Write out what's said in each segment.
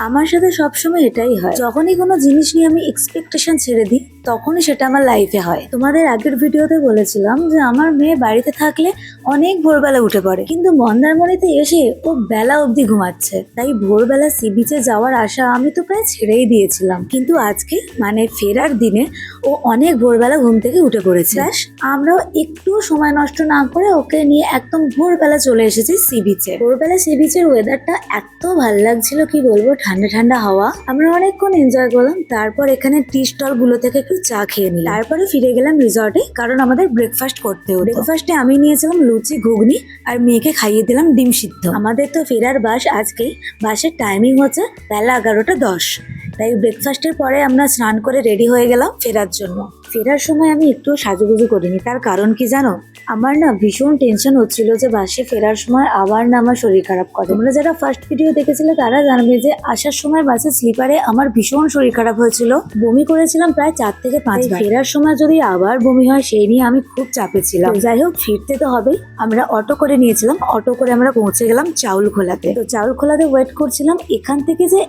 আমার সাথে সবসময় এটাই হয়, যখনই কোনো জিনিস নিয়ে আমি এক্সপেকটেশন ছেড়ে দিই তখনই সেটা আমার লাইফে হয়। তোমাদের আগের ভিডিওতে বলেছিলাম যে আমার মেয়ে বাড়িতে থাকলে অনেক ভোরবেলা উঠে পড়ে, কিন্তু মন্দারমণিতে এসে ও বেলা অবধি ঘুমাচ্ছে। তাই ভোরবেলা সি বিচে যাওয়ার আশা আমি তো প্রায় ছেড়েই দিয়েছিলাম, কিন্তু আজকে মানে ফেরার দিনে ও অনেক ভোরবেলা ঘুম থেকে উঠে পড়েছে। ব্যাস আমরাও একটু সময় নষ্ট না করে ওকে নিয়ে একদম ভোরবেলা চলে এসেছি সি বিচে। ভোরবেলা সি বিচের ওয়েদারটা এত ভালো লাগছিল কি বলবো, ঠান্ডা ঠান্ডা হাওয়া। আমরা অনেকক্ষণ এনজয় করলাম, তারপর এখানে টি স্টল গুলো থেকে একটু চা খেয়ে নিলাম। তারপরে ফিরে গেলাম রিসর্টে, কারণ আমাদের ব্রেকফাস্ট করতে হতো। ব্রেকফাস্টে আমি নিয়েছিলাম লুচি ঘুগনি আর মেয়েকে খাইয়ে দিলাম ডিম সিদ্ধ। আমাদের তো ফেরার বাস আজকেই, বাসের টাইমিং হচ্ছে বেলা 11:10। তাই ব্রেকফাস্টের পরে আমরা স্নান করে রেডি হয়ে গেলাম ফেরার জন্য। ফেরার সময় আমি একটু সাজুগুজু করিনি, তার কারণ কি জানো? আমার না ভীষণ টেনশন হচ্ছিল যে বাসে ফেরার সময় আবার না আমার শরীর খারাপ করে। তোমরা যারা ফার্স্ট ভিডিও দেখেছিলে তারা জানবে যে আসার সময় বাসে স্লিপারে আমার ভীষণ শরীর খারাপ হয়েছিল, বমি করেছিলাম প্রায় 4 থেকে 5 বার। ফেরার সময় যদি আবার বমি হয় সেই নিয়ে আমি খুব চাপে ছিলাম। যাই হোক, ফিরতে তো হবেই। আমরা অটো করে নিয়েছিলাম, অটো করে আমরা পৌঁছে গেলাম চাউলখোলাতে। তো চাউলখোলাতে ওয়েট করছিলাম। এখান থেকে যে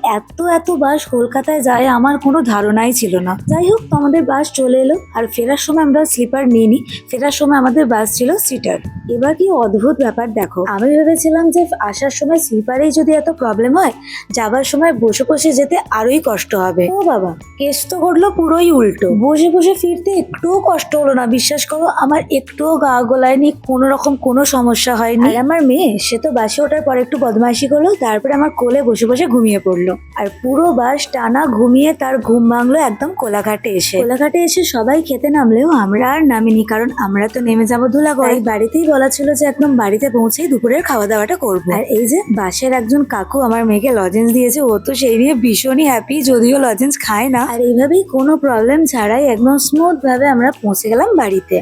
এত বাস কলকাতায় যায় আমার কোনো ধারণাই ছিল না। যাই হোক, তো আমাদের বাস চলে এলো, আর ফেরার সময় আমরা স্লিপার নিইনি। ফেরার সময় আমাদের বাস ছিল সিটার। এবার কি অদ্ভুত ব্যাপার দেখো, আমি ভেবেছিলাম যে আসার সময় স্লিপারেই যদি এত প্রবলেম হয়, যাবার সময় বসে বসে যেতে আরোই কষ্ট হবে। ও বাবা, কেস তো ঘটলো পুরোই উল্টো। বসে বসে ফিরতে একটুও কষ্ট হলো না, বিশ্বাস করো। আমার একটুও গা গোলায়নি, কোনো রকম কোনো সমস্যা হয়নি। আর আমার মেয়ে, সে তো বাসে ওঠার পর একটু বদমাইশি করলো, তারপরে আমার কোলে বসে বসে ঘুমিয়ে পড়লো। আর পুরো বাস টানা ঘুমিয়ে তার ঘুম ভাঙলো একদম কোলাঘাটে এসে। কোলাঘাটে এসে সবাই খেতে নামলেও আমরা আর নামিনি, কারণ আমরা তো নেমে যাবো ধুলাগড়। বাড়িতেই বলা ছিল যে একদম বাড়িতে পৌঁছেই দুপুরের খাওয়া দাওয়াটা করবো। আর এই যে বাসের একজন কাকু আমার মেয়েকে লজেন্স দিয়েছে, ও তো সেই নিয়ে ভীষণই হ্যাপি, যদিও লজেন্স খায় না। আর এইভাবেই কোনো প্রবলেম ছাড়াই একদম স্মুথ ভাবে আমরা পৌঁছে গেলাম বাড়িতে।